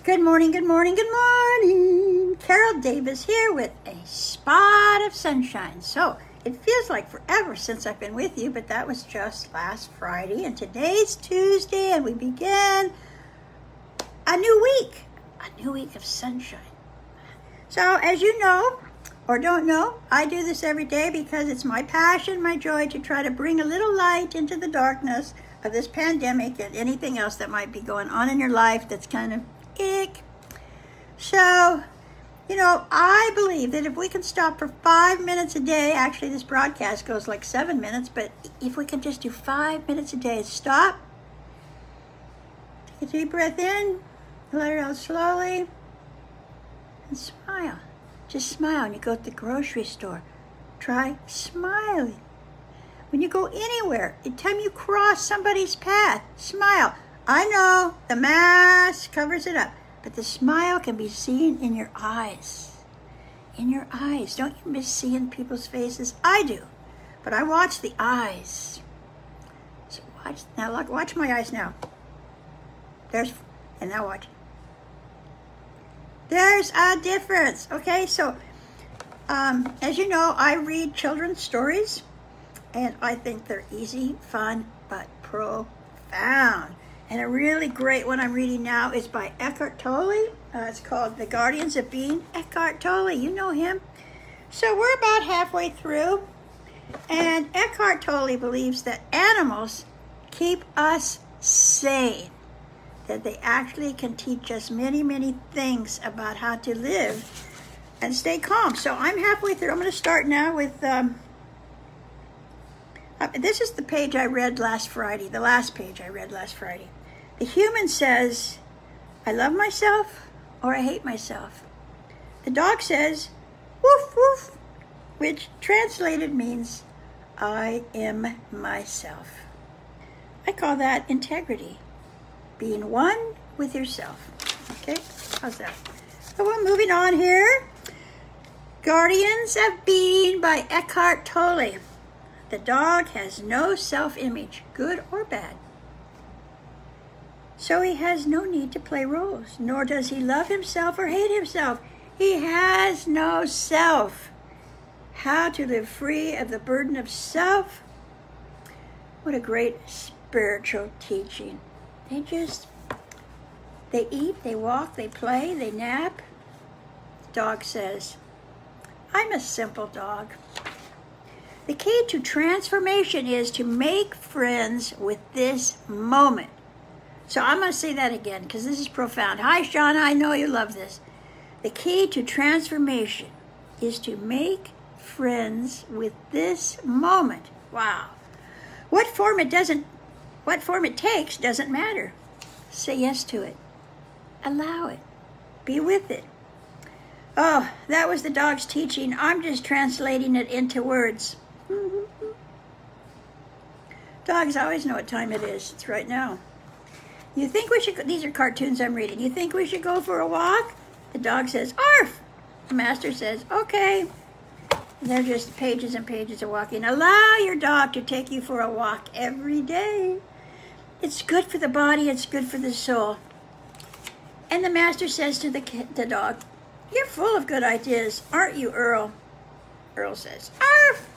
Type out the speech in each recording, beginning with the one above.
Good morning, good morning, good morning. Carol Davis here with a spot of sunshine. So it feels like forever since I've been with you, but that was just last Friday. And today's Tuesday, and we begin a new week of sunshine. So as you know, or don't know, I do this every day because it's my passion, my joy to try to bring a little light into the darkness of this pandemic and anything else that might be going on in your life that's kind of ick. So, I believe that if we can stop for 5 minutes a day, actually this broadcast goes like 7 minutes, but if we can just do 5 minutes a day, stop, take a deep breath in, let it out slowly, and smile. Just smile. When you go to the grocery store, try smiling. When you go anywhere, anytime you cross somebody's path, smile. I know the mask covers it up, but the smile can be seen in your eyes. In your eyes. Don't you miss seeing people's faces? I do, but I watch the eyes. So watch my eyes now. And now watch. There's a difference. Okay, so as you know, I read children's stories, and I think they're easy, fun, but profound. And a really great one I'm reading now is by Eckhart Tolle. It's called The Guardians of Being. Eckhart Tolle, you know him. So we're about halfway through, and Eckhart Tolle believes that animals keep us sane, that they actually can teach us many, many things about how to live and stay calm. So I'm halfway through. I'm going to start now with, this is the page I read last Friday, the last page I read last Friday. The human says, I love myself or I hate myself. The dog says, woof, woof, which translated means, I am myself. I call that integrity. Being one with yourself. Okay, how's that? So we're moving on here. Guardians of Being by Eckhart Tolle. The dog has no self-image, good or bad. So he has no need to play roles, nor does he love himself or hate himself. He has no self. How to live free of the burden of self. What a great spiritual teaching. They eat, they walk, they play, they nap. The dog says, I'm a simple dog. The key to transformation is to make friends with this moment. So I'm going to say that again because this is profound. Hi, Shauna, I know you love this. The key to transformation is to make friends with this moment. Wow. What form it takes doesn't matter. Say yes to it. Allow it. Be with it. Oh, that was the dog's teaching. I'm just translating it into words. Dogs always know what time it is. It's right now. You think we should go, these are cartoons I'm reading. You think we should go for a walk? The dog says, arf! The master says, okay. And they're just pages and pages of walking. Allow your dog to take you for a walk every day. It's good for the body, it's good for the soul. And the master says to the dog, you're full of good ideas, aren't you, Earl? Earl says, arf!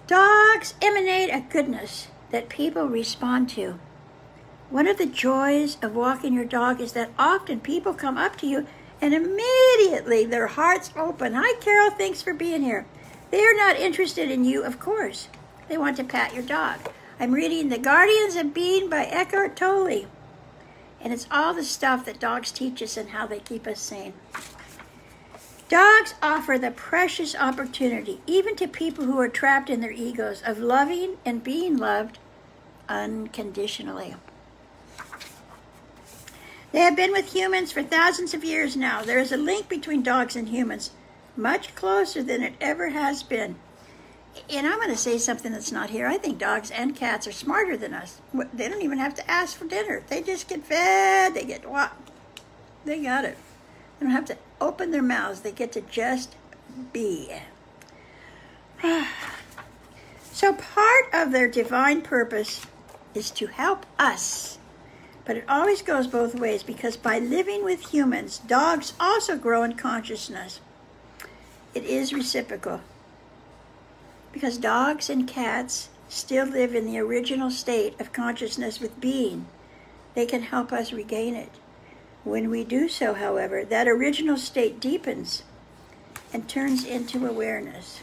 Dogs emanate a goodness that people respond to. One of the joys of walking your dog is that often people come up to you and immediately their hearts open. Hi, Carol, thanks for being here. They are not interested in you, of course. They want to pat your dog. I'm reading The Guardians of Being by Eckhart Tolle. And it's all the stuff that dogs teach us and how they keep us sane. Dogs offer the precious opportunity, even to people who are trapped in their egos, of loving and being loved unconditionally. They have been with humans for thousands of years now. There is a link between dogs and humans, much closer than it ever has been. And I'm going to say something that's not here. I think dogs and cats are smarter than us. They don't even have to ask for dinner. They just get fed. They get what? They got it. They don't have to open their mouths. They get to just be. So part of their divine purpose is to help us But it always goes both ways, because by living with humans, dogs also grow in consciousness. It is reciprocal. Because dogs and cats still live in the original state of consciousness with being. They can help us regain it. When we do so, however, that original state deepens and turns into awareness.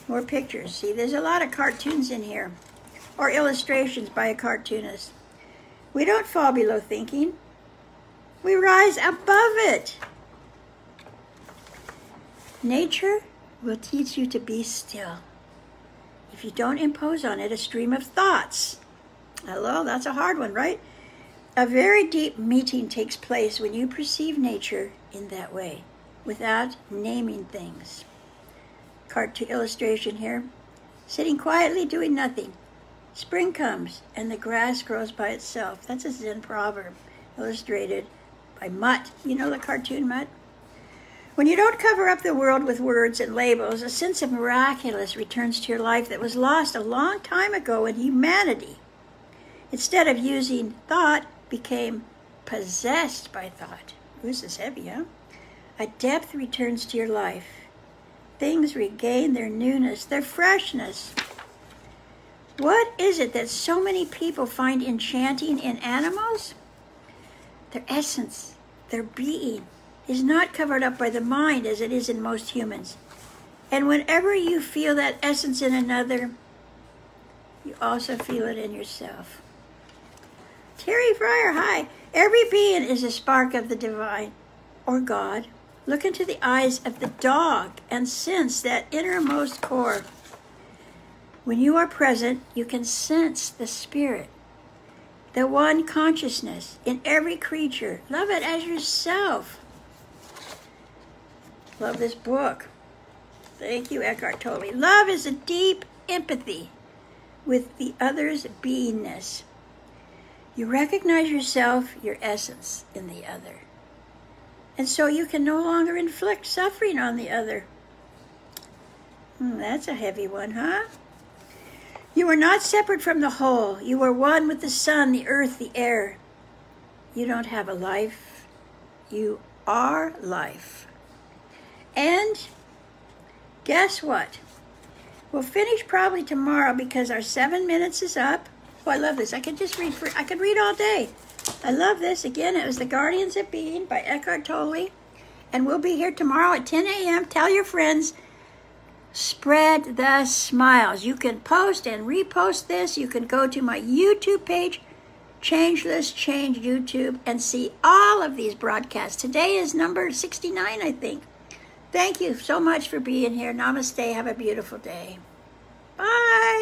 More pictures. See, there's a lot of cartoons in here, or illustrations by a cartoonist. We don't fall below thinking. We rise above it. Nature will teach you to be still if you don't impose on it a stream of thoughts. Hello, that's a hard one, right? A very deep meeting takes place when you perceive nature in that way, without naming things. Cartoon illustration here. Sitting quietly doing nothing. Spring comes and the grass grows by itself. That's a Zen proverb, illustrated by Mutt. You know the cartoon Mutt? When you don't cover up the world with words and labels, a sense of miraculous returns to your life that was lost a long time ago in humanity. Instead of using thought, became possessed by thought. Ooh, this is heavy, huh? A depth returns to your life. Things regain their newness, their freshness. What is it that so many people find enchanting in animals? Their essence, their being, is not covered up by the mind as it is in most humans. And whenever you feel that essence in another, you also feel it in yourself. Terry Fryer, hi. Every being is a spark of the divine, or God. Look into the eyes of the dog and sense that innermost core. When you are present, you can sense the spirit, the one consciousness in every creature. Love it as yourself. Love this book. Thank you, Eckhart told me. Love is a deep empathy with the other's beingness. You recognize yourself, your essence, in the other. And so you can no longer inflict suffering on the other. That's a heavy one, huh? You are not separate from the whole. You are one with the sun, the earth, the air. You don't have a life. You are life. And guess what? We'll finish probably tomorrow because our 7 minutes is up. Oh, I love this. I could just read. I could read all day. I love this. Again, it was The Guardians of Being by Eckhart Tolle. And we'll be here tomorrow at 10 a.m. Tell your friends. Spread the smiles. You can post and repost this. You can go to my YouTube page, ChangelessChange YouTube, and see all of these broadcasts. Today is number 69, I think. Thank you so much for being here. Namaste. Have a beautiful day. Bye.